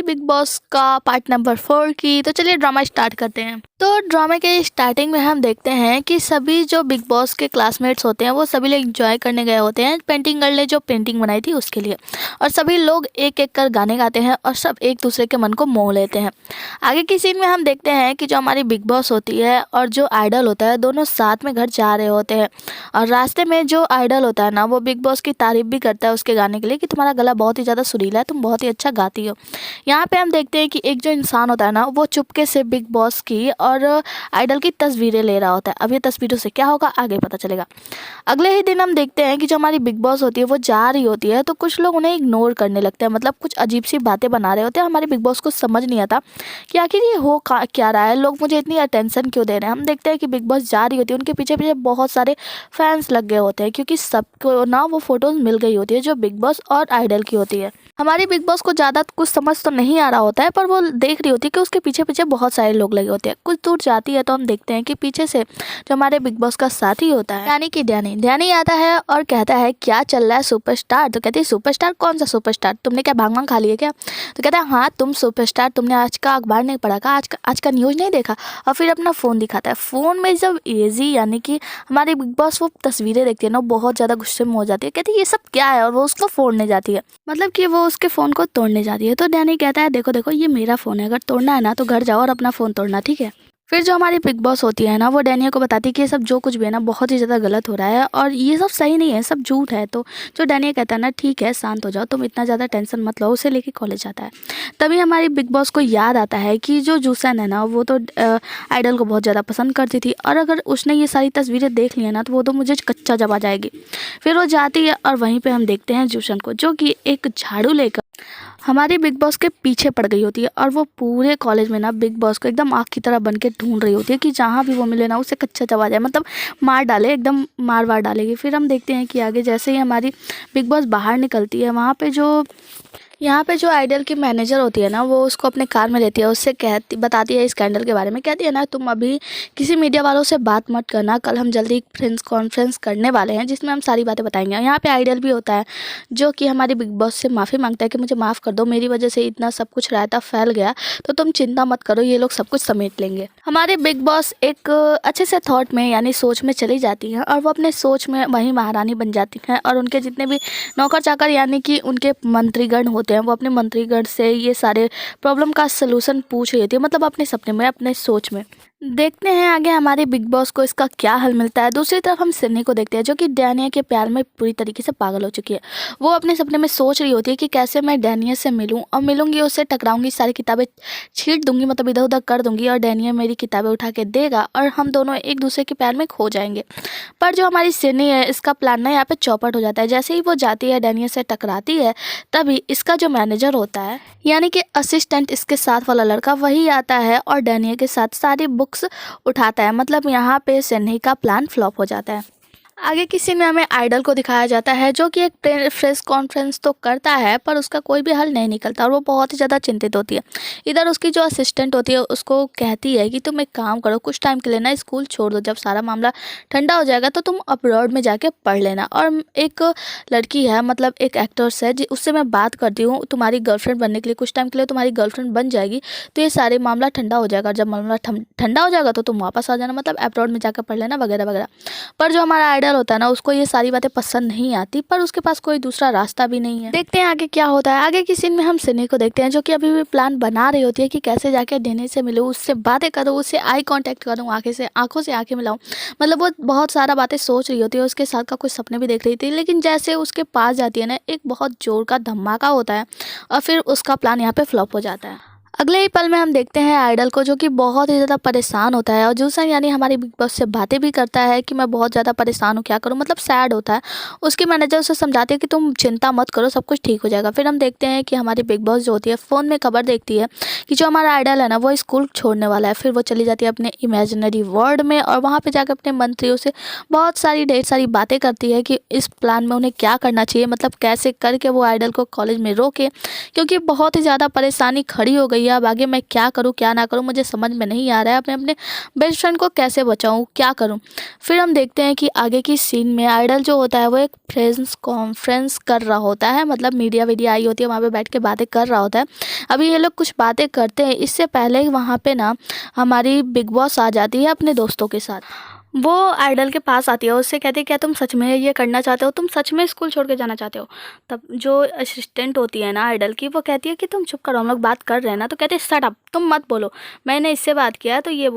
Big boss का part number 4 की। तो चलिए ड्रामा स्टार्ट करते हैं। तो ड्रामे के स्टार्टिंग में हम देखते हैं कि सभी जो बिग बॉस के क्लासमेट्स होते हैं वो सभी लोग एंजॉय करने गए होते हैं पेंटिंग गर्ल ने जो पेंटिंग बनाई थी उसके लिए, और सभी लोग एक एक कर गाने गाते हैं और सब एक दूसरे के मन को मोह लेते हैं। आगे की सीन में हम देखते हैं कि जो हमारी बिग बॉस होती है और जो आइडल होता है दोनों साथ में घर जा रहे होते हैं, और रास्ते में जो आइडल होता है ना वो बिग बॉस की तारीफ भी करता है उसके गाने के लिए कि तुम्हारा गला बहुत ही ज़्यादा सुरीला है, तुम बहुत ही अच्छा गाती हो। यहाँ पे हम देखते हैं कि एक जो इंसान होता है ना वो चुपके से बिग बॉस की और आइडल की तस्वीरें ले रहा होता है। अब ये तस्वीरों से क्या होगा आगे पता चलेगा। अगले ही दिन हम देखते हैं कि जो हमारी बिग बॉस होती है वो जा रही होती है तो कुछ लोग उन्हें इग्नोर करने लगते हैं, मतलब कुछ अजीब सी बातें बना रहे होते हैं। हमारे बिग बॉस को समझ नहीं आता कि आखिर ये हो क्या रहा है, लोग मुझे इतनी अटेंशन क्यों दे रहे हैं। हम देखते हैं कि बिग बॉस जा रही होती है, उनके पीछे पीछे बहुत सारे फैंस लग गए होते हैं क्योंकि सबको ना वो फोटोज मिल गई होती है जो बिग बॉस और आइडल की होती है। हमारी बिग बॉस को ज़्यादा कुछ समझ तो नहीं आ रहा होता है, पर वो देख रही होती है कि उसके पीछे पीछे बहुत सारे लोग लगे होते हैं। कुछ दूर जाती है तो हम देखते हैं कि पीछे से जो हमारे बिग बॉस का साथी होता है यानी कि डैनी आता है और कहता है क्या चल रहा है सुपरस्टार। तो कहती है सुपरस्टार, कौन सा सुपरस्टार, तुमने क्या भांग खा लिया क्या। तो कहता है हाँ तुम सुपरस्टार, तुमने आज का अखबार नहीं पढ़ा का, आज का न्यूज़ नहीं देखा। और फिर अपना फ़ोन दिखाता है। फ़ोन में जब एजी यानी कि हमारी बिग बॉस वो तस्वीरें देखती है ना बहुत ज़्यादा गुस्से में हो जाती है, कहती है ये सब क्या है, और वो उसको फोड़ने जाती है, मतलब कि वो उसके फ़ोन को तोड़ने जाती है। तो डैनी कहता है देखो देखो ये मेरा फ़ोन है, अगर तोड़ना है ना तो घर जाओ और अपना फ़ोन तोड़ना, ठीक है। फिर जो हमारी बिग बॉस होती है ना वो डैनिया को बताती है कि ये सब जो कुछ भी है ना बहुत ही ज़्यादा गलत हो रहा है और ये सब सही नहीं है, सब झूठ है। तो जो डैनिया कहता है ना ठीक है शांत हो जाओ, तुम इतना ज़्यादा टेंशन मत लो, उसे लेके कॉलेज जाता है। तभी हमारी बिग बॉस को याद आता है कि जो जूसन है ना वो तो आइडल को बहुत ज़्यादा पसंद करती थी, और अगर उसने ये सारी तस्वीरें देख ली है ना तो वो तो मुझे कच्चा जब आ जाएगी। फिर वो जाती है और वहीं पर हम देखते हैं जूसन को जो कि एक झाड़ू लेकर हमारी बिग बॉस के पीछे पड़ गई होती है, और वो पूरे कॉलेज में ना बिग बॉस को एकदम आग की तरह बन के ढूंढ रही होती है कि जहाँ भी वो मिले ना उसे कच्चा चबा जाए, मतलब मार डाले, एकदम मार वार डालेगी। फिर हम देखते हैं कि आगे जैसे ही हमारी बिग बॉस बाहर निकलती है वहाँ पे जो यहाँ पे जो आइडल की मैनेजर होती है ना वो उसको अपने कार में लेती है, उससे बताती है स्कैंडल के बारे में, कहती है ना तुम अभी किसी मीडिया वालों से बात मत करना, कल हम जल्दी एक प्रेस कॉन्फ्रेंस करने वाले हैं जिसमें हम सारी बातें बताएंगे। यहाँ पे आइडल भी होता है जो कि हमारी बिग बॉस से माफ़ी मांगता है कि मुझे माफ़ कर दो, मेरी वजह से इतना सब कुछ रायता फैल गया, तो तुम चिंता मत करो, ये लोग सब कुछ समेट लेंगे। हमारे बिग बॉस एक अच्छे से थॉट में यानी सोच में चली जाती हैं और वो अपने सोच में वहीं महारानी बन जाती हैं, और उनके जितने भी नौकर चाकर यानी कि उनके मंत्रीगण होते हैं वो अपने मंत्रीगण से ये सारे प्रॉब्लम का सलूशन पूछ रही होती है, मतलब अपने सपने में अपने सोच में। देखते हैं आगे हमारे बिग बॉस को इसका क्या हल मिलता है। दूसरी तरफ हम सिडनी को देखते हैं जो कि डैनिया के प्यार में पूरी तरीके से पागल हो चुकी है। वो अपने सपने में सोच रही होती है कि कैसे मैं डैनिया से मिलूं, और मिलूंगी उससे टकराऊंगी, सारी किताबें छींट दूंगी, मतलब इधर उधर कर दूंगी, और डैनिया मेरी किताबें उठा के देगा और हम दोनों एक दूसरे के प्यार में खो जाएंगे। पर जो हमारी सिडनी है इसका प्लान ना यहाँ पे चौपट हो जाता है। जैसे ही वो जाती है डैनिया से टकराती है तभी इसका जो मैनेजर होता है यानी कि असिस्टेंट इसके साथ वाला लड़का वही आता है और डैनिया के साथ सारी बुक्स उठाता है, मतलब यहाँ पे सिडनी का प्लान फ्लॉप हो जाता है। आगे की सीन में हमें आइडल को दिखाया जाता है जो कि एक प्रेस कॉन्फ्रेंस तो करता है पर उसका कोई भी हल नहीं निकलता और वो बहुत ही ज़्यादा चिंतित होती है। इधर उसकी जो असिस्टेंट होती है उसको कहती है कि तुम एक काम करो, कुछ टाइम के लिए ना स्कूल छोड़ दो, जब सारा मामला ठंडा हो जाएगा तो तुम अब्रॉड में जाके पढ़ लेना। और एक लड़की है, मतलब एक एक्ट्रेस है उससे मैं बात करती हूँ, तुम्हारी गर्लफ्रेंड बनने के लिए, कुछ टाइम के लिए तुम्हारी गर्लफ्रेंड बन जाएगी तो ये सारे मामला ठंडा हो जाएगा, और जब मामला ठंडा हो जाएगा तो तुम वापस आ जाना, मतलब अब्रॉड में जाकर पढ़ लेना वगैरह वगैरह। पर जो हमारा आइडल होता है ना उसको ये सारी बातें पसंद नहीं आती, पर उसके पास कोई दूसरा रास्ता भी नहीं है। देखते हैं आगे क्या होता है। आगे की सीन में हम सिडनी को देखते हैं जो कि अभी भी प्लान बना रही होती है कि कैसे जाके डैनी से मिलूं, उससे बातें करूं, उससे आई कांटेक्ट करूं, आंखों से आंखें मिलाऊं, मतलब वो बहुत सारा बातें सोच रही होती है, उसके साथ का कुछ सपने भी देख रही थी। लेकिन जैसे उसके पास जाती है ना एक बहुत जोर का धमाका होता है और फिर उसका प्लान यहाँ पे फ्लॉप हो जाता है। अगले ही पल में हम देखते हैं आइडल को जो कि बहुत ही ज़्यादा परेशान होता है, और जूसन यानी हमारी बिग बॉस से बातें भी करता है कि मैं बहुत ज़्यादा परेशान हूँ, क्या करूँ, मतलब सैड होता है। उसकी मैनेजर उसे समझाती है कि तुम चिंता मत करो, सब कुछ ठीक हो जाएगा। फिर हम देखते हैं कि हमारी बिग बॉस जो होती है फ़ोन में खबर देखती है कि जो हमारा आइडल है ना वो स्कूल छोड़ने वाला है। फिर वो चली जाती है अपने इमेजिनरी वर्ल्ड में और वहाँ पर जाकर अपने मंत्रियों से बहुत सारी ढेर सारी बातें करती है कि इस प्लान में उन्हें क्या करना चाहिए, मतलब कैसे करके वो आइडल को कॉलेज में रोके, क्योंकि बहुत ही ज़्यादा परेशानी खड़ी हो गई भैया अब आगे मैं क्या करूँ क्या ना करूँ, मुझे समझ में नहीं आ रहा है, मैं अपने बेस्ट फ्रेंड को कैसे बचाऊँ, क्या करूँ। फिर हम देखते हैं कि आगे की सीन में आइडल जो होता है वो एक प्रेस कॉन्फ्रेंस कर रहा होता है, मतलब मीडिया वीडिया आई होती है, वहाँ पे बैठ के बातें कर रहा होता है। अभी ये लोग कुछ बातें करते हैं, इससे पहले ही वहाँ पे ना हमारी बिग बॉस आ जाती है अपने दोस्तों के साथ। वो आइडल के पास आती है, उससे कहती है क्या तुम सच में ये करना चाहते हो, तुम सच में स्कूल छोड़ के जाना चाहते हो। तब जो असिस्टेंट होती है ना आइडल की, वो कहती है कि तुम चुप करो, हम लोग बात कर रहे हैं ना। तो कहते हैं शट अप, तुम मत बोलो, मैंने इससे बात किया है तो ये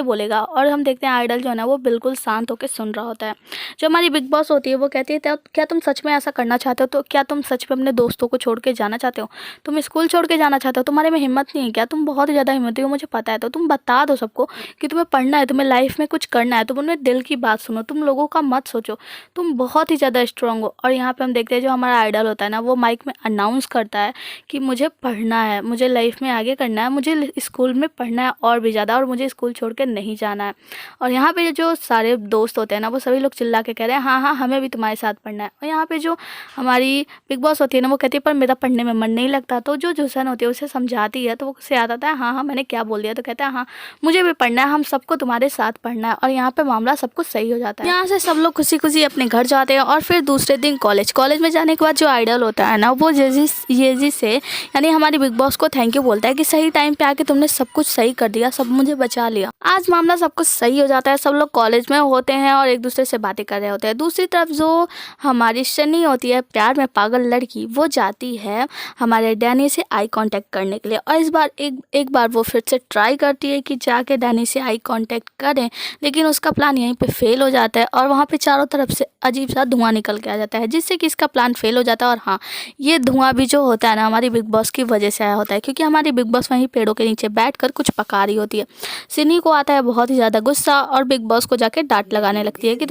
बोलेगा। और हम देखते हैं आइडल जो है ना वो बिल्कुल शांत होकर सुन रहा होता है। जो हमारी बिग बॉस होती है वो कहती है क्या तुम सच में ऐसा करना चाहते हो, तो क्या तुम सच में अपने दोस्तों को छोड़ के जाना चाहते हो, तुम स्कूल छोड़ के जाना चाहते हो, तुम्हारे में हिम्मत नहीं है क्या, तुम बहुत ज़्यादा हिम्मती हो मुझे पता है, तो तुम बता दो सबको कि तुम्हें पढ़ना है, तुम्हें लाइफ में कुछ करना है, तुम उनमें दिल की बात सुनो, तुम लोगों का मत सोचो, तुम बहुत ही ज़्यादा स्ट्रांग हो। और यहाँ पे हम देखते हैं जो हमारा आइडल होता है ना वो माइक में अनाउंस करता है कि मुझे पढ़ना है, मुझे लाइफ में आगे करना है, मुझे स्कूल में पढ़ना है और भी ज़्यादा, और मुझे स्कूल छोड़ के नहीं जाना है। और यहाँ पे जो सारे दोस्त होते हैं ना वो सभी लोग चिल्ला के कह रहे हैं हाँ हाँ हमें भी तुम्हारे साथ पढ़ना है। और यहाँ पे जो हमारी बिग बॉस होती है ना वो कहती है पर मेरा पढ़ने में मन नहीं लगता। तो जो जूसन होती है उसे समझाती है तो वो उसे याद आता है हाँ हाँ मैंने क्या बोल दिया। तो कहता है हाँ मुझे भी पढ़ना है, हम सबको तुम्हारे साथ पढ़ना है। और यहाँ पे मामला सब कुछ सही हो जाता है। यहाँ से सब लोग खुशी खुशी अपने घर जाते हैं। और फिर दूसरे दिन कॉलेज में जाने के बाद जो आइडल होता है ना वो येजी से यानी हमारी बिग बॉस को थैंक यू बोलता है कि सही टाइम पे आके तुमने सब कुछ सही कर दिया, सब मुझे बचा लिया। आज मामला सब कुछ सही हो जाता है, सब लोग कॉलेज में होते हैं और एक दूसरे से बातें कर रहे होते हैं। दूसरी तरफ जो हमारी शनी होती है प्यार में पागल लड़की, वो जाती है हमारे डैनी से आई कांटेक्ट करने के लिए। और इस बार एक बार वो फिर से ट्राई करती है कि जाके डैनी से आई कांटेक्ट करें, लेकिन उसका प्लान यहीं पे फेल हो जाता है और वहाँ पे चारों तरफ से अजीब सा धुआं निकल के आ जाता है, जिससे कि इसका प्लान फेल हो जाता है। और हाँ, ये धुआं भी जो होता है ना हमारी बिग बॉस की वजह से आया होता है, क्योंकि हमारी बिग बॉस वहीं पेड़ों के नीचे बैठकर कुछ पका रही होती है। सिनी को आता है बहुत ही ज़्यादा गुस्सा और बिग बॉस को जाके डांट लगाने लगती है कि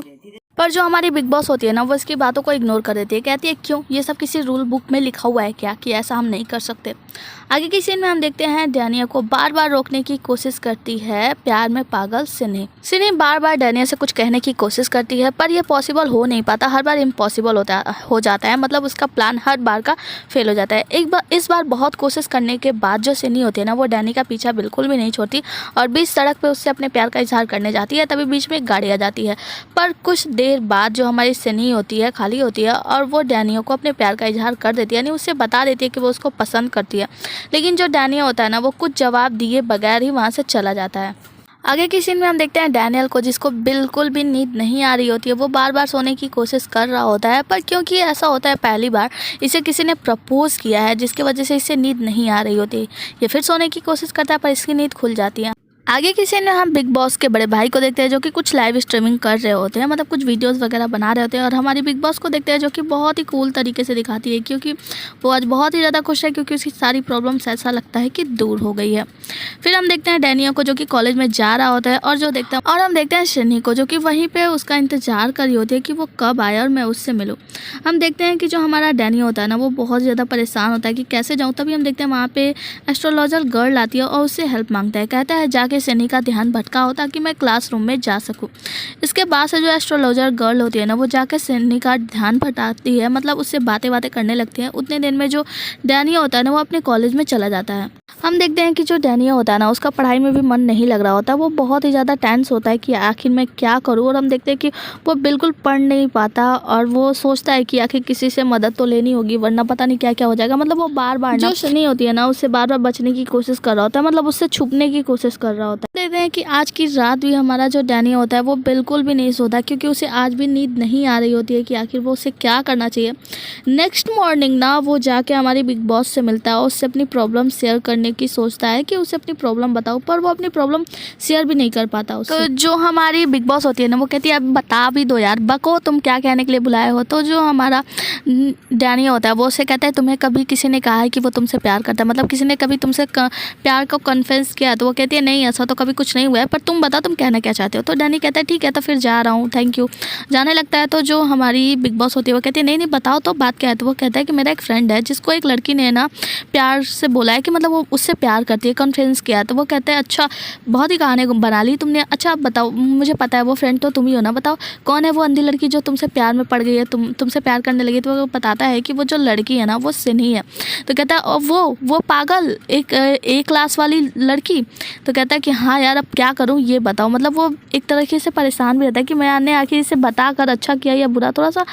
पर जो हमारी बिग बॉस होती है ना वो इसकी बातों को इग्नोर कर देती है, कहती है क्यों, ये सब किसी रूल बुक में लिखा हुआ है क्या कि ऐसा हम नहीं कर सकते। आगे की सीन में हम देखते हैं डैनिया को बार बार रोकने की कोशिश करती है प्यार में पागल सिनी बार बार डैनिया से कुछ कहने की कोशिश करती है पर यह पॉसिबल हो नहीं पाता, हर बार इम्पॉसिबल हो जाता है, मतलब उसका प्लान हर बार का फेल हो जाता है। इस बार बहुत कोशिश करने के बाद जो सिनी होती है ना वो डैनी का पीछा बिल्कुल भी नहीं छोड़ती और बीच सड़क पर उससे अपने प्यार का इजहार करने जाती है। तभी बीच में एक गाड़ी आ जाती है, पर कुछ देर बाद जो हमारी सिनी होती है खाली होती है और वो डैनियो को अपने प्यार का इजहार कर देती है, यानी उससे बता देती है कि वो उसको पसंद करती है। लेकिन जो डैनियो होता है ना वो कुछ जवाब दिए बगैर ही वहाँ से चला जाता है। आगे की सीन में हम देखते हैं डैनियल को, जिसको बिल्कुल भी नींद नहीं आ रही होती है। वो बार बार सोने की कोशिश कर रहा होता है, पर क्योंकि ऐसा होता है पहली बार इसे किसी ने प्रपोज किया है जिसकी वजह से इसे नींद नहीं आ रही होती। ये फिर सोने की कोशिश करता है पर इसकी नींद खुल जाती है। आगे की सीन में हम बिग बॉस के बड़े भाई को देखते हैं जो कि कुछ लाइव स्ट्रीमिंग कर रहे होते हैं, मतलब कुछ वीडियोस वगैरह बना रहे होते हैं। और हमारी बिग बॉस को देखते हैं जो कि बहुत ही कूल तरीके से दिखाती है, क्योंकि वो आज बहुत ही ज़्यादा खुश है क्योंकि उसकी सारी प्रॉब्लम्स ऐसा लगता है कि दूर हो गई है। फिर हम देखते हैं डैनियो को जो कि कॉलेज में जा रहा होता है और हम देखते हैं शनी को जो कि वहीं पर उसका इंतजार कर रही होती है कि वो कब आए और मैं उससे मिलूँ। हम देखते हैं कि जो हमारा डैनियो होता है ना वो बहुत ज़्यादा परेशान होता है कि कैसे जाऊँ। तभी हम देखते हैं वहाँ पे एस्ट्रोलॉजर गर्ल आती है और उससे हेल्प मांगता है, कहता है जाके सनी का ध्यान भटका हो ताकि मैं क्लासरूम में जा सकूं। इसके बाद से जो एस्ट्रोलॉजर गर्ल होती है ना वो जाकर सनी का ध्यान भटकाती है, मतलब उससे बातें करने लगती है। उतने दिन में जो डैनियो होता है ना वो अपने कॉलेज में चला जाता है। हम देखते हैं कि जो डैनियो होता है ना उसका पढ़ाई में भी मन नहीं लग रहा होता, वो बहुत ही ज़्यादा टेंस होता है कि आखिर मैं क्या करूँ। और हम देखते हैं कि वो बिल्कुल पढ़ नहीं पाता और वो सोचता है कि आखिर किसी से मदद तो लेनी होगी वरना पता नहीं क्या क्या हो जाएगा। मतलब वो बार बार जो शनि होती है ना उससे बार बार बचने की कोशिश कर रहा होता है, मतलब उससे छुपने की कोशिश कर रहा होता है। देखते हैं कि आज की रात भी हमारा जो डैनियो होता है वो बिल्कुल भी नहीं सोता, क्योंकि उसे आज भी नींद नहीं आ रही होती है कि आखिर वो उसे क्या करना चाहिए। नेक्स्ट मॉर्निंग ना वो जाके हमारी बिग बॉस से मिलता है और उससे अपनी प्रॉब्लम शेयर करने की सोचता है कि उसे अपनी प्रॉब्लम बताओ, पर वो अपनी प्रॉब्लम शेयर भी नहीं कर पाता उससे। तो जो हमारी बिग बॉस होती है ना वो कहती है अब बता भी दो यार, बको तुम क्या कहने के लिए बुलाए हो। तो जो हमारा डैनियो होता है वो उसे कहता है तुम्हें कभी किसी ने कहा है कि वो तुमसे प्यार करता है, मतलब किसी ने कभी तुमसे प्यार को कन्फेस किया। तो वो कहती है नहीं ऐसा तो कभी कुछ नहीं हुआ है, पर तुम बताओ तुम कहना क्या चाहते हो। तो डैनी कहता है ठीक है तो फिर जा रहा हूँ, थैंक यू। जाने लगता है तो जो हमारी बिग बॉस होती है वो कहती है नहीं नहीं बताओ तो बात क्या है। तो वो कहता है कि मेरा एक फ्रेंड है जिसको एक लड़की ने ना प्यार से बोला है कि मतलब वो उससे प्यार करती है, कॉन्फ्रेंस किया। तो वो कहते हैं अच्छा बहुत ही कहानी बना ली तुमने, अच्छा अब बताओ, मुझे पता है वो फ्रेंड तो तुम ही हो ना, बताओ कौन है वो अंधी लड़की जो तुमसे प्यार में पड़ गई है, तुमसे प्यार करने लगी। तो वो बताता है कि वो जो लड़की है ना वो सिन्ही है। तो कहता है और वो पागल एक क्लास वाली लड़की। तो कहता है कि हाँ यार अब क्या करूँ ये बताओ। मतलब वो एक तरीके से परेशान भी रहता है कि मैंने आखिर इसे बता कर अच्छा किया या बुरा, थोड़ा सा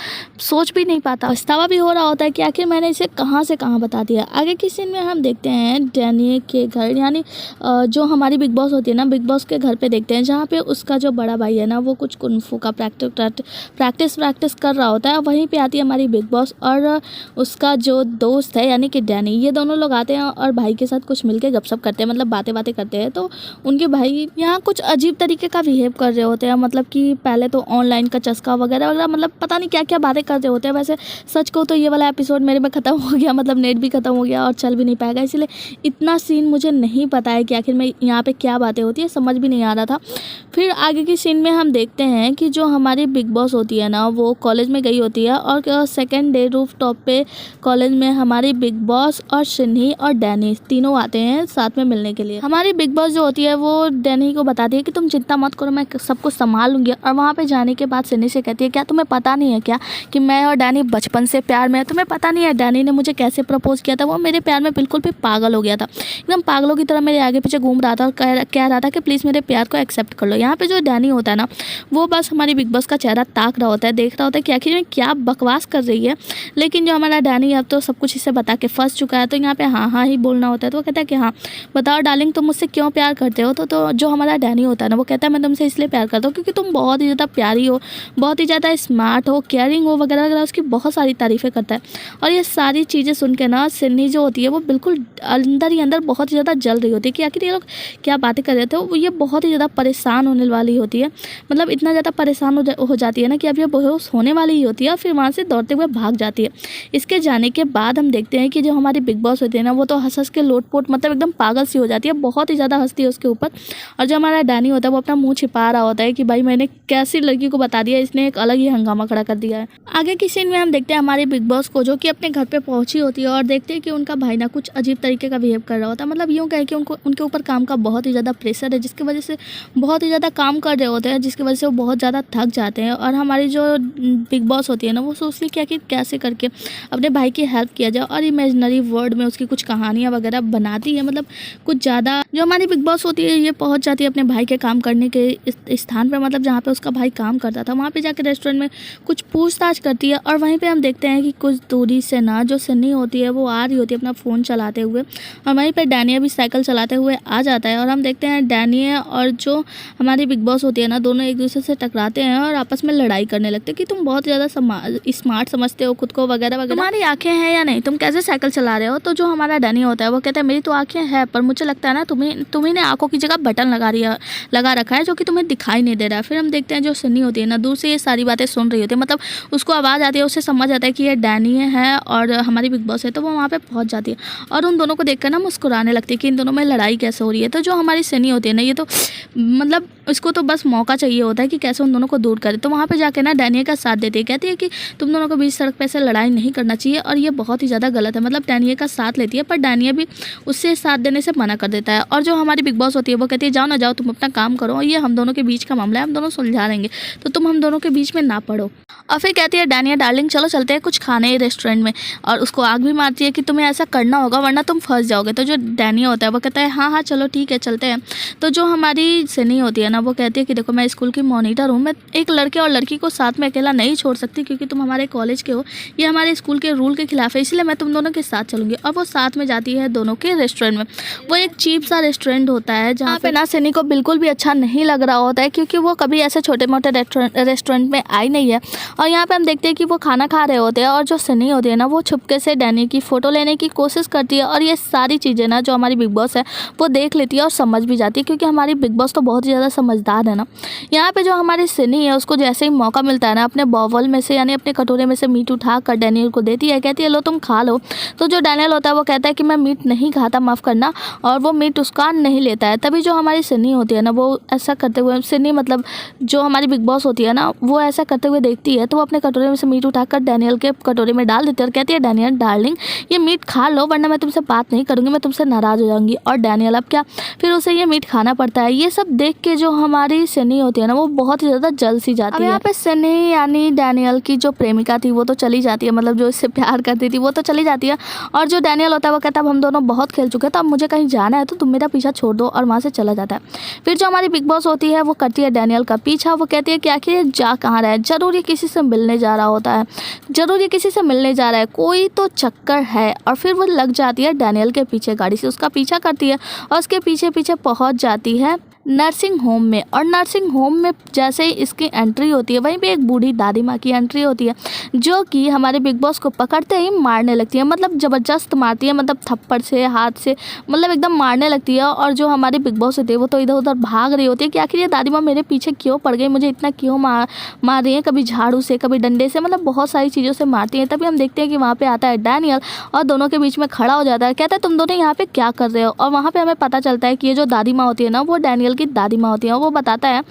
सोच भी नहीं पाता, पछतावा भी हो रहा होता है कि आखिर मैंने इसे कहाँ से कहाँ बता दिया। आगे की सीन में हम देखते हैं डैनी के घर, यानी जो हमारी बिग बॉस होती है ना, बिग बॉस के घर पे देखते हैं जहाँ पे उसका जो बड़ा भाई है ना वो कुछ कुंफू का प्रैक्टिस कर रहा होता है। वहीं पे आती है हमारी बिग बॉस और उसका जो दोस्त है यानी कि डैनी। ये दोनों लोग आते हैं और भाई के साथ कुछ मिलके गपशप करते हैं, मतलब बातें करते हैं। तो उनके भाई यहाँ कुछ अजीब तरीके का बिहेव कर रहे होते हैं, मतलब कि पहले तो ऑनलाइन का चस्का वगैरह वगैरह, मतलब पता नहीं क्या क्या बातें कर रहे होते हैं। वैसे सच कहूँ तो ये वाला एपिसोड मेरे में ख़त्म हो गया, मतलब नेट भी ख़त्म हो गया और चल भी नहीं पाएगा, इसलिए इतना सीन मुझे नहीं पता है कि आखिर में यहाँ पे क्या बातें होती है, समझ भी नहीं आ रहा था। फिर आगे की सीन में हम देखते हैं कि जो हमारी बिग बॉस होती है ना वो कॉलेज में गई होती है और सेकेंड डे रूफ टॉप पे कॉलेज में हमारी बिग बॉस और सिन्ही और डैनी तीनों आते हैं साथ में मिलने के लिए। हमारी बिग बॉस जो होती है वो डैनी को बताती है कि तुम चिंता मत करो, मैं सब कुछ संभाल लूँगी। और वहाँ पे जाने के बाद सिन्ही से कहती है क्या तुम्हें पता नहीं है क्या कि मैं और डैनी बचपन से प्यार में है, तुम्हें पता नहीं है डैनी ने मुझे कैसे प्रपोज किया था, वो मेरे प्यार में बिल्कुल भी पागल हो गया था, एकदम पागलों की तरह मेरे आगे पीछे घूम रहा था और कह रहा था कि प्लीज़ मेरे प्यार को एक्सेप्ट कर लो। यहाँ पे जो डैनी होता है ना वो बस हमारी बिग बॉस का चेहरा ताक रहा होता है, देख रहा होता है कि आखिर में क्या बकवास कर रही है। लेकिन जो हमारा डैनी अब तो सब कुछ इसे बता के फंस चुका है, तो यहाँ पे हाँ ही बोलना होता है। तो वो कहता है कि हाँ बताओ डार्लिंग तुम मुझसे क्यों प्यार करते हो। तो जो हमारा डैनी होता है ना वो कहता है मैं तुमसे इसलिए प्यार करता हूँ क्योंकि तुम बहुत ही ज़्यादा प्यारी हो, बहुत ही ज़्यादा स्मार्ट हो, केयरिंग हो वगैरह वगैरह, उसकी बहुत सारी तारीफ़ें करता है। और ये सारी चीज़ें सुन के ना सिन्ही जो होती है वो बिल्कुल अंदर ही अंदर बहुत ही ज़्यादा जल रही होती है कि आखिर ये लोग क्या बातें कर रहे थे। वो ये बहुत ही ज़्यादा परेशान होने वाली होती है, मतलब इतना ज़्यादा परेशान हो जाती है ना कि अब ये बेहोश होने वाली ही होती है और फिर वहाँ से दौड़ते हुए भाग जाती है। इसके जाने के बाद हम देखते हैं कि जो हमारी बिग बॉस होती है ना वो तो हंस के लोटपोट, मतलब एकदम पागल सी हो जाती है, बहुत ही ज़्यादा हंसती है उसके ऊपर। और जो हमारा डैनी होता है वो अपना मुँह छिपा रहा होता है कि भाई मैंने कैसी लड़की को बता दिया, इसने एक अलग ही हंगामा खड़ा कर दिया है। आगे की सीन में हम देखते हैं हमारी बिग बॉस को जो कि अपने घर पे पहुंची होती है और देखते हैं कि उनका भाई ना कुछ अजीब तरीके का बिहेव कर रहा होता है, मतलब यूँ कहे कि उनके ऊपर काम का बहुत ही ज़्यादा प्रेशर है जिसकी वजह से बहुत ही ज़्यादा काम कर रहे होते हैं, जिसकी वजह से वो बहुत ज़्यादा थक जाते हैं। और हमारी जो बिग बॉस होती है ना वो सोचती है कि कैसे करके अपने भाई की हेल्प किया जाए और इमेजिनरी वर्ल्ड में उसकी कुछ कहानियाँ वगैरह बनाती है, मतलब कुछ ज़्यादा। जो हमारी बिग बॉस होती है ये पहुँच जाती है अपने भाई के काम करने के स्थान पर, मतलब जहाँ पर उसका भाई काम करता था, वहाँ पर जाकर रेस्टोरेंट में कुछ पूछताछ करती है। और वहीं पे हम देखते हैं कि कुछ दूरी से ना जो सिन्नी होती है वो आ रही होती है अपना फ़ोन चलाते हुए और वहीं पे डैनिया भी साइकिल चलाते हुए आ जाता है। और हम देखते हैं डैनिया और जो हमारी बिग बॉस होती है ना दोनों एक दूसरे से टकराते हैं और आपस में लड़ाई करने लगते हैं कि तुम बहुत ज़्यादा स्मार्ट समझते हो खुद को वगैरह वगैरह, तुम्हारी आँखें हैं या नहीं, तुम कैसे साइकिल चला रहे हो। तो जो हमारा डैनी होता है वो कहता है मेरी तो आँखें हैं पर मुझे लगता है ना तुम्ही ने आँखों की जगह बटन लगा रखा है जो कि तुम्हें दिखाई नहीं दे रहा है। फिर हम देखते हैं जो सिन्नी होती है ना दूर से ये सारी बातें सुन रही होती है, मतलब उसको आवाज़ आती है, उससे समझ आता है कि ये डैनी है और हमारी बिग बॉस है, तो वो वहाँ पे पहुँच जाती है और उन दोनों को देखकर ना मुस्कुराने लगती है कि इन दोनों में लड़ाई कैसे हो रही है। तो जो हमारी सिन्नी होती है ना ये तो मतलब इसको तो बस मौका चाहिए होता है कि कैसे उन दोनों को दूर करे। तो वहाँ पे जाके ना डैनिया का साथ देती है, कहती है कि तुम दोनों को बीच सड़क पे से लड़ाई नहीं करना चाहिए और ये बहुत ही ज़्यादा गलत है, मतलब डैनिया का साथ लेती है पर डैनिया भी उससे साथ देने से मना कर देता है। और जो हमारी बिग बॉस होती है वो कहती है जाओ ना जाओ तुम अपना काम करो, ये हम दोनों के बीच का मामला है, हम दोनों सुलझा लेंगे, तो तुम हम दोनों के बीच में ना पड़ो। और फिर कहती है डैनिया डार्लिंग चलो चलते हैं कुछ खाने रेस्टोरेंट में, और उसको आग भी मारती है कि तुम्हें ऐसा करना होगा वरना तुम फंस जाओगे। तो जो डैनिया होता है वो कहता है हाँ चलो ठीक है चलते हैं। तो जो हमारी सिनी होती है ना वो कहती है कि देखो मैं स्कूल की मॉनिटर हूँ, मैं एक लड़के और लड़की को साथ में अकेला नहीं छोड़ सकती क्योंकि तुम हमारे कॉलेज के हो, ये हमारे स्कूल के रूल के खिलाफ है, इसलिए मैं तुम दोनों के साथ चलूँगी। और वो साथ में जाती है दोनों के रेस्टोरेंट में। वो एक चीप सा रेस्टोरेंट होता है जहाँ पे ना सिनी को बिल्कुल भी अच्छा नहीं लग रहा होता है क्योंकि वो कभी ऐसे छोटे मोटे रेस्टोरेंट में आई नहीं है और यहाँ पे हम देखते हैं कि वो खाना खा रहे होते हैं और जो सनी होती है ना वो छुपके से डैनियल की फ़ोटो लेने की कोशिश करती है। और ये सारी चीज़ें ना जो हमारी बिग बॉस है वो देख लेती है और समझ भी जाती है, क्योंकि हमारी बिग बॉस तो बहुत ही ज़्यादा समझदार है ना। यहाँ पे जो हमारी सनी है उसको जैसे ही मौका मिलता है ना अपने बाउल में से यानी अपने कटोरे में से मीट उठा कर डैनियल को देती है, कहती है लो तुम खा लो। तो जो डैनियल होता है वो कहता है कि मैं मीट नहीं खाता, माफ़ करना, और वो मीट उसका नहीं लेता है। तभी जो हमारी सनी होती है ना वो ऐसा करते हुए, सनी मतलब जो हमारी बिग बॉस होती है ना, वो ऐसा करते हुए देखती है तो वो अपने कटोरे में से मीट उठाकर डैनियल के कटोरे में डाल देती है और कहती है डैनियल डार्लिंग ये मीट खा लो वरना मैं तुमसे बात नहीं करूँगी, मैं तुमसे नाराज़ हो जाऊँगी। और डैनियल अब क्या, फिर उसे ये मीट खाना पड़ता है। ये सब देख के जो हमारी सनी होती है ना वो बहुत ही ज़्यादा जल सी जाती है। यहाँ पे सनी यानी डैनियल की जो प्रेमिका थी वो तो चली जाती है, मतलब जो इससे प्यार करती थी वो तो चली जाती है। और जो डैनियल होता है वो कहता है अब हम दोनों बहुत खेल चुके हैं, तो अब मुझे कहीं जाना है तो तुम मेरा पीछा छोड़ दो, और वहाँ से चला जाता है। फिर जो हमारी बिग बॉस होती है वो करती है डैनियल का पीछा। वो कहती है कि आखिर ये जा कहाँ रहा है, ज़रूर ये किसी से मिलने जा रहा होता है, ज़रूर ये किसी से मिलने जा रहा है, कोई तो चक्कर है। और फिर वो लग जाती है डैनियल के पीछे, गाड़ी से उसका पीछा करती है और उसके पीछे पीछे पहुँच जाती है नर्सिंग होम में। और नर्सिंग होम में जैसे ही इसकी एंट्री होती है वहीं पे एक बूढ़ी दादी माँ की एंट्री होती है, जो कि हमारे बिग बॉस को पकड़ते ही मारने लगती है, मतलब ज़बरदस्त मारती है, मतलब थप्पड़ से, हाथ से, मतलब एकदम मारने लगती है। और जो हमारी बिग बॉस होती है वो तो इधर उधर भाग रही होती है कि आखिर ये दादी माँ मेरे पीछे क्यों पड़ गई, मुझे इतना क्यों मार रही है, कभी झाड़ू से कभी डंडे से, मतलब बहुत सारी चीज़ों से मारती हैं। तभी हम देखते हैं कि वहाँ पर आता है डैनियल और दोनों के बीच में खड़ा हो जाता है, कहता है तुम दोनों यहाँ पर क्या कर रहे हो। और वहाँ पर हमें पता चलता है कि ये जो दादी माँ होती है ना वो डैनियल की दादी माँ होती है। वो बताता है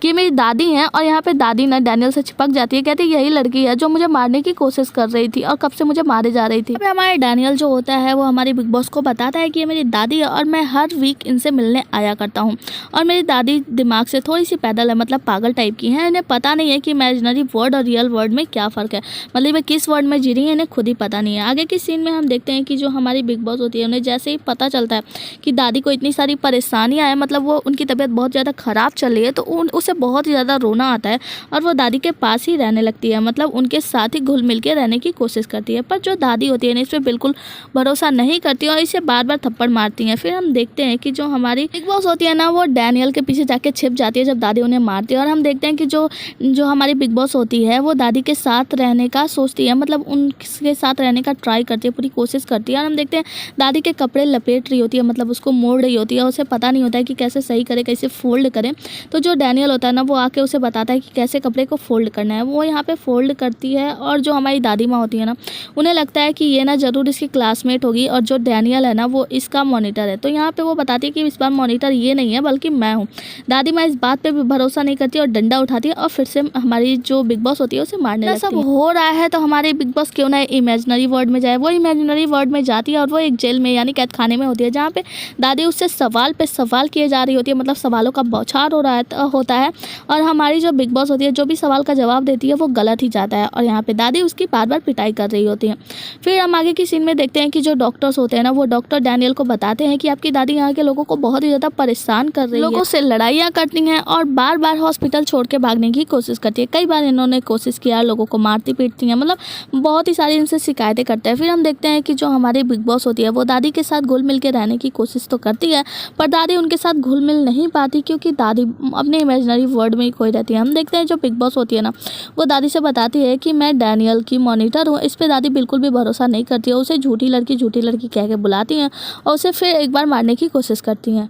कि मेरी दादी है, और यहाँ पे दादी ना डैनियल से चिपक जाती है, कहती है यही लड़की है जो मुझे मारने की कोशिश कर रही थी और कब से मुझे मारे जा रही थी। अब हमारे डैनियल जो होता है वो हमारी बिग बॉस को बताता है कि ये मेरी दादी है और मैं हर वीक इनसे मिलने आया करता हूँ, और मेरी दादी दिमाग से थोड़ी सी पैदल है, मतलब पागल टाइप की है, इन्हें पता नहीं है कि इमेजिनरी वर्ड और रियल वर्ड में क्या फ़र्क है, मतलब ये किस वर्ड में जी रही है इन्हें खुद ही पता नहीं है। आगे की सीन में हम देखते हैं कि जो हमारी बिग बॉस होती है उन्हें जैसे ही पता चलता है कि दादी को इतनी सारी परेशानियाँ हैं, मतलब वो उनकी तबीयत बहुत ज़्यादा ख़राब चल रही है, तो उसे बहुत ही ज़्यादा रोना आता है और वो दादी के पास ही रहने लगती है, मतलब उनके साथ ही घुल मिल के रहने की कोशिश करती है। पर जो दादी होती है ना इस पर बिल्कुल भरोसा नहीं करती और इसे बार बार थप्पड़ मारती हैं। फिर हम देखते हैं कि जो हमारी बिग बॉस होती है ना वो डैनियल के पीछे जाके छिप जाती है जब दादी उन्हें मारती है। और हम देखते हैं कि जो हमारी बिग बॉस होती है वो दादी के साथ रहने का सोचती है, मतलब उनके साथ रहने का ट्राई करती है, पूरी कोशिश करती है। और हम देखते हैं दादी के कपड़े लपेट रही होती है, मतलब उसको मोड़ रही होती है, उसे पता नहीं होता है कि कैसे सही करे, कैसे फोल्ड करें। तो जो डैनियल होता है ना वो आके उसे बताता है कि कैसे कपड़े को फोल्ड करना है। वो यहाँ पे फोल्ड करती है और जो हमारी दादी माँ होती है ना उन्हें लगता है कि ये ना ज़रूर इसकी क्लासमेट होगी और जो डैनियल है ना वो इसका मॉनिटर है। तो यहाँ पे वो बताती है कि इस बार मॉनिटर ये नहीं है बल्कि मैं हूँ। दादी माँ इस बात पे भी भरोसा नहीं करती और डंडा उठाती है और फिर से हमारी जो बिग बॉस होती है उसे मारने लगती है। सब हो रहा है तो हमारी बिग बॉस क्यों ना इमेजिनरी वर्ल्ड में जाए। वो इमेजिनरी वर्ल्ड में जाती है और वो एक जेल में यानी कैद खाने में होती है, जहाँ पे दादी उससे सवाल पे सवाल किए जा रही होती है, मतलब सवालों का बौछार हो रहा होता है और हमारी जो बिग बॉस होती है जो भी सवाल का जवाब देती है वो गलत ही जाता है और यहाँ पे दादी उसकी बार बार पिटाई कर रही होती है। फिर हम आगे की सीन में देखते हैं कि जो डॉक्टर्स होते हैं ना वो डॉक्टर डैनियल को बताते हैं कि आपकी दादी यहाँ के लोगों को बहुत ही ज़्यादा परेशान कर रही है, लोगों से लड़ाइयाँ करती हैं और बार बार हॉस्पिटल छोड़ के भागने की कोशिश करती है। कई बार इन्होंने कोशिश किया, लोगों को मारती पीटती हैं, मतलब बहुत ही सारी इनसे शिकायतें करते हैं। फिर हम देखते हैं कि जो हमारी बिग बॉस होती है वो दादी के साथ घुल मिल के रहने की कोशिश तो करती है पर दादी उनके साथ घुल मिल नहीं पाती क्योंकि दादी अपने इमेजिनरी वर्ल्ड में ही खोई रहती है। हम देखते हैं जो बिग बॉस होती है ना वो दादी से बताती है कि मैं डैनियल की मॉनिटर हूँ। इस पर दादी बिल्कुल भी भरोसा नहीं करती है, उसे झूठी लड़की कह के बुलाती हैं और उसे फिर एक बार मारने की कोशिश करती हैं।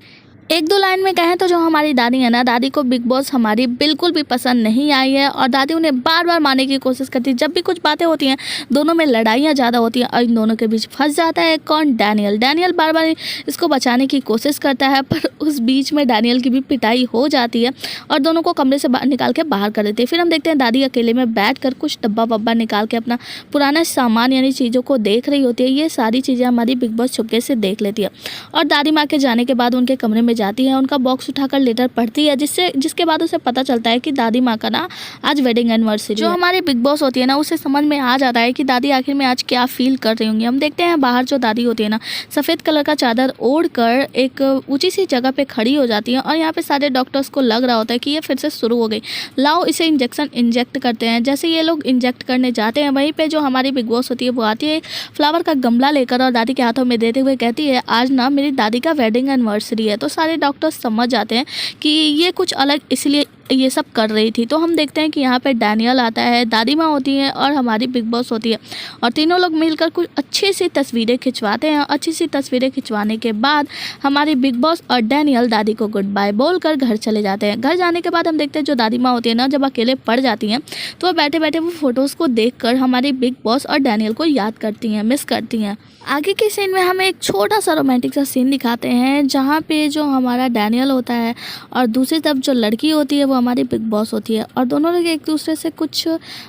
एक दो लाइन में कहें तो जो हमारी दादी है ना, दादी को बिग बॉस हमारी बिल्कुल भी पसंद नहीं आई है और दादी उन्हें बार बार मारने की कोशिश करती है। जब भी कुछ बातें होती हैं दोनों में लड़ाइयाँ ज़्यादा होती हैं और इन दोनों के बीच फंस जाता है कौन, डैनियल बार बार इसको बचाने की कोशिश करता है पर उस बीच में डैनियल की भी पिटाई हो जाती है और दोनों को कमरे से निकाल के बाहर कर देती है। फिर हम देखते हैं दादी अकेले में बैठ कर कुछ डब्बा वब्बा निकाल के अपना पुराना सामान यानी चीज़ों को देख रही होती है। ये सारी चीज़ें हमारी बिग बॉस छुपके से देख लेती है और दादी माँ के जाने के बाद उनके कमरे में जाती है, उनका बॉक्स उठाकर लेटर पढ़ती है जिसके बाद उसे पता चलता है कि दादी माँ का ना आज वेडिंग एनिवर्सरी। जो हमारी बिग बॉस होती है ना उसे समझ में आ जाता है कि दादी आखिर में आज क्या फील कर रही होंगी। हम देखते हैं बाहर जो दादी होती है ना सफ़ेद कलर का चादर ओढ़ कर एक ऊंची सी जगह पे खड़ी हो जाती है और यहाँ पे सारे डॉक्टर्स को लग रहा होता है कि ये फिर से शुरू हो गई, लाओ इसे इंजेक्ट करते हैं। जैसे ये लोग इंजेक्ट करने जाते हैं वहीं पे जो हमारी बिग बॉस होती है वो आती है फ्लावर का गमला लेकर और दादी के हाथों में देते हुए कहती है आज ना मेरी दादी का वेडिंग एनिवर्सरी है। तो सारे डॉक्टर्स समझ जाते हैं कि ये कुछ अलग इसलिए ये सब कर रही थी। तो हम देखते हैं कि यहाँ पे डैनियल आता है, दादी माँ होती है और हमारी बिग बॉस होती है और तीनों लोग मिलकर कुछ अच्छी सी तस्वीरें खिंचवाते हैं। अच्छी सी तस्वीरें खिंचवाने के बाद हमारी बिग बॉस और डैनियल दादी को गुड बाय बोलकर घर चले जाते हैं। घर जाने के बाद हम देखते हैं जो दादी माँ होती है ना, जब अकेले पड़ जाती हैं तो वो बैठे बैठे वो फोटोज़ को देखकर हमारी बिग बॉस और डैनियल को याद करती हैं, मिस करती हैं। आगे के सीन में हमें एक छोटा सा रोमांटिक सा सीन दिखाते हैं जहाँ पे जो हमारा डैनियल होता है और दूसरी तरफ जो लड़की होती है वो हमारी बिग बॉस होती है और दोनों लोग एक दूसरे से कुछ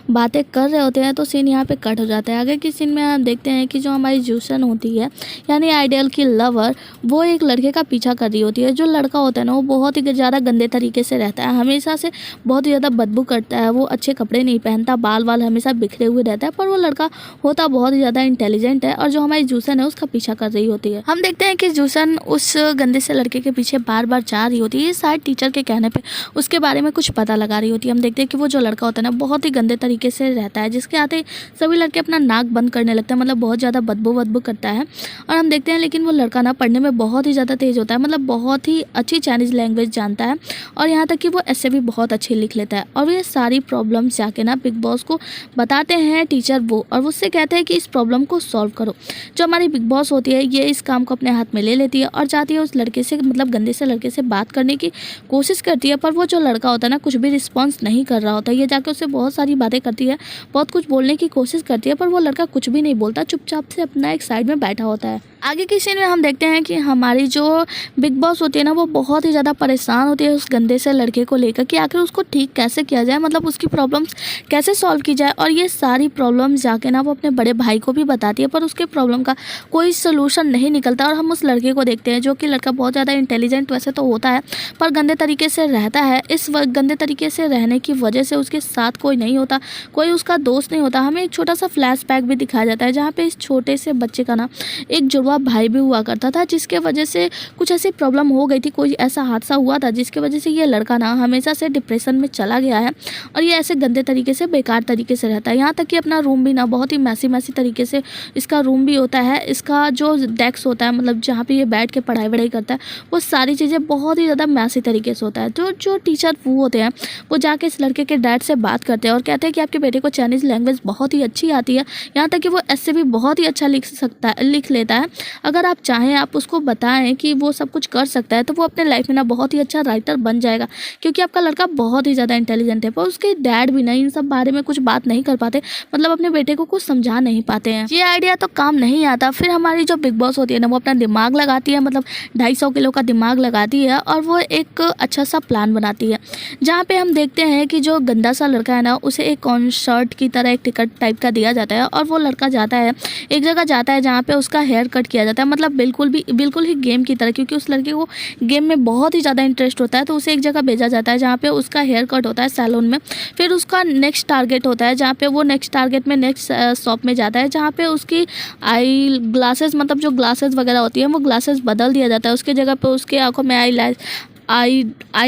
बातें कर रहे होते हैं। तो सीन यहाँ पे कट हो जाता है। आगे के सीन में हम देखते हैं कि जो हमारी जूसन होती है यानी आइडियल की लवर, वो एक लड़के का पीछा कर रही होती है। जो लड़का होता है ना वो बहुत ही ज़्यादा गंदे तरीके से रहता है, हमेशा से बहुत ही ज़्यादा बदबू करता है, वो अच्छे कपड़े नहीं पहनता, बाल वाल हमेशा बिखरे हुए रहता है। पर वो लड़का होता बहुत ही ज़्यादा इंटेलिजेंट है और जो हमारी जूसन है उसका पीछा कर रही होती है। हम देखते हैं कि जूसन उस गंदे से लड़के के पीछे बार बार जा रही होती है, शायद टीचर के कहने पे उसके बारे में कुछ पता लगा रही होती है। हम देखते हैं कि वो जो लड़का होता है ना बहुत ही गंदे तरीके से रहता है, जिसके आते सभी लड़के अपना नाक बंद करने लगते हैं, मतलब बहुत ज़्यादा बदबू करता है। और हम देखते हैं लेकिन वो लड़का ना पढ़ने में बहुत ही ज़्यादा तेज़ होता है, मतलब बहुत ही अच्छी चाइनीज़ लैंग्वेज जानता है और यहाँ तक कि वो ऐसे भी बहुत अच्छे लिख लेता है। और ये सारी प्रॉब्लम्स जाके ना बिग बॉस को बताते हैं टीचर वो, और उससे कहते हैं कि इस प्रॉब्लम को सॉल्व करो। जो हमारी बिग बॉस होती है ये इस काम को अपने हाथ में ले लेती है और चाहती है उस लड़के से, मतलब गंदे से लड़के से बात करने की कोशिश करती है। पर वो जो लड़का होता है ना कुछ भी रिस्पॉन्स नहीं कर रहा होता है। ये जाके उससे बहुत सारी बातें करती है, बहुत कुछ बोलने की कोशिश करती है, पर वो लड़का कुछ भी नहीं बोलता, चुपचाप से अपना एक साइड में बैठा होता है। आगे की सीन में हम देखते हैं कि हमारी जो बिग बॉस होती है ना वो बहुत ही ज़्यादा परेशान होती है उस गंदे से लड़के को लेकर कि आखिर उसको ठीक कैसे किया जाए, मतलब उसकी प्रॉब्लम्स कैसे सॉल्व की जाए। और ये सारी प्रॉब्लम्स जाके ना वो अपने बड़े भाई को भी बताती है, पर उसके प्रॉब्लम का कोई सोल्यूशन नहीं निकलता। और हम उस लड़के को देखते हैं जो कि लड़का बहुत ज़्यादा इंटेलिजेंट वैसे तो होता है पर गंदे तरीके से रहता है। इस गंदे तरीके से रहने की वजह से उसके साथ कोई नहीं होता, कोई उसका दोस्त नहीं होता। हमें एक छोटा सा फ्लैशबैक भी दिखाया जाता है जहाँ पे इस छोटे से बच्चे का ना एक जुड़वा भाई भी हुआ करता था, जिसके वजह से कुछ ऐसी प्रॉब्लम हो गई थी, कोई ऐसा हादसा हुआ था जिसके वजह से ये लड़का ना हमेशा से डिप्रेशन में चला गया है और ये ऐसे गंदे तरीके से बेकार तरीके से रहता है। यहाँ तक कि अपना रूम भी ना बहुत ही मैसी तरीके से इसका रूम भी होता है। इसका जो डेस्क होता है, मतलब जहाँ पे ये बैठ के पढ़ाई वढ़ाई करता है, वो सारी चीज़ें बहुत ही ज़्यादा मैसी तरीके से होता है। तो जो टीचर वो होते हैं वो जाके इस लड़के के डैड से बात करते हैं और कहते हैं कि आपके बेटे को चाइनीज़ लैंग्वेज बहुत ही अच्छी आती है, यहाँ तक कि वो ऐसे भी बहुत ही अच्छा लिख लेता है। अगर आप चाहें आप उसको बताएं कि वो सब कुछ कर सकता है तो वो अपने लाइफ में ना बहुत ही अच्छा राइटर बन जाएगा, क्योंकि आपका लड़का बहुत ही ज़्यादा इंटेलिजेंट है। पर उसके डैड भी ना इन सब बारे में कुछ बात नहीं कर पाते, मतलब अपने बेटे को कुछ समझा नहीं पाते हैं। ये आइडिया तो काम नहीं आता। फिर हमारी जो बिग बॉस होती है ना वो अपना दिमाग लगाती है, मतलब 250 किलो का दिमाग लगाती है और वो एक अच्छा सा प्लान बनाती है, जहाँ पे हम देखते हैं कि जो गंदा सा लड़का है ना उसे एक कॉन्सर्ट की तरह एक टिकट टाइप का दिया जाता है और वो लड़का जाता है एक जगह जाता है जहाँ पे उसका हेयर कट किया जाता है, मतलब बिल्कुल ही गेम की तरह, क्योंकि उस लड़के को गेम में बहुत ही ज़्यादा इंटरेस्ट होता है। तो उसे एक जगह भेजा जाता है जहाँ पे उसका हेयर कट होता है सैलून में। फिर उसका नेक्स्ट टारगेट होता है जहाँ पे वो नेक्स्ट टारगेट में नेक्स्ट शॉप में जाता है जहाँ पे उसकी आई ग्लासेस, मतलब जो ग्लासेस वगैरह होती है वो ग्लासेस बदल दिया जाता है। उसके जगह पे उसके आंखों में आई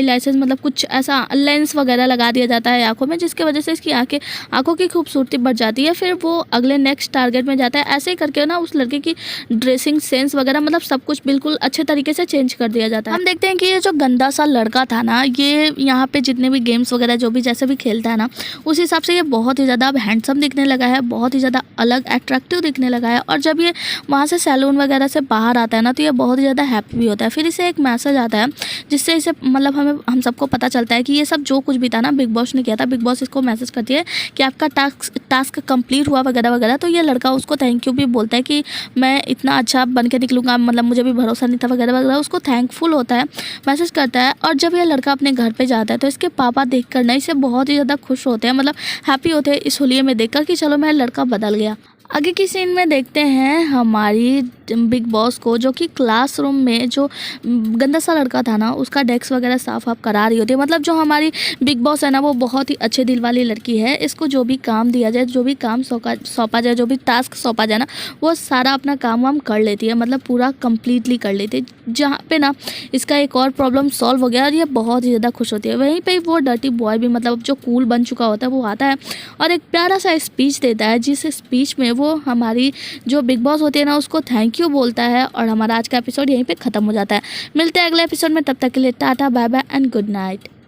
लाइसेंस, मतलब कुछ ऐसा लेंस वगैरह लगा दिया जाता है आंखों में, जिसकी वजह से इसकी आंखों की खूबसूरती बढ़ जाती है। फिर वो अगले नेक्स्ट टारगेट में जाता है। ऐसे ही करके ना उस लड़के की ड्रेसिंग सेंस वगैरह, मतलब सब कुछ बिल्कुल अच्छे तरीके से चेंज कर दिया जाता है। हम देखते हैं कि ये जो गंदा सा लड़का था ना, ये यहाँ पे जितने भी गेम्स वगैरह जो भी जैसे भी खेलता है ना, उस हिसाब से ये बहुत ही ज़्यादा अब हैंडसम दिखने लगा है, बहुत ही ज़्यादा अलग अट्रैक्टिव दिखने लगा है। और जब ये वहाँ से सैलून वगैरह से बाहर आता है ना तो ये बहुत ही ज़्यादा हैप्पी भी होता है। फिर इसे एक मैसेज आता है जिससे इसे, मतलब हम सबको पता चलता है कि ये सब जो कुछ भी था ना बिग बॉस ने किया था। बिग बॉस इसको मैसेज करती है कि आपका टास्क कंप्लीट हुआ वगैरह वगैरह। तो ये लड़का उसको थैंक यू भी बोलता है कि मैं इतना अच्छा बन के निकलूँगा, मतलब मुझे भी भरोसा नहीं था वगैरह वगैरह, उसको थैंकफुल होता है, मैसेज करता है। और जब ये लड़का अपने घर पर जाता है तो इसके पापा देख कर ना इसे बहुत ही ज़्यादा खुश होते हैं, मतलब हैप्पी होते हैं इस होलिये में देखकर कि चलो मेरा लड़का बदल गया। आगे की सीन में देखते हैं हमारी बिग बॉस को जो कि क्लासरूम में जो गंदा सा लड़का था ना उसका डेस्क वगैरह साफ करा रही होती है। मतलब जो हमारी बिग बॉस है ना वो बहुत ही अच्छे दिल वाली लड़की है। इसको जो भी काम दिया जाए, जो भी काम सौंपा जाए, जो भी टास्क सौंपा जाए ना, वो सारा अपना काम वाम कर लेती है, मतलब पूरा कम्प्लीटली कर लेती है। जहाँ पे ना इसका एक और प्रॉब्लम सॉल्व हो गया और ये बहुत ही ज़्यादा खुश होती है। वहीं पर वो डर्टी बॉय भी, मतलब जो कूल बन चुका होता है, वो आता है और एक प्यारा सा स्पीच देता है, जिस स्पीच में वो हमारी जो बिग बॉस होती है ना उसको थैंक यू बोलता है। और हमारा आज का एपिसोड यहीं पे ख़त्म हो जाता है। मिलते हैं अगले एपिसोड में, तब तक के लिए tata bye bye and good night.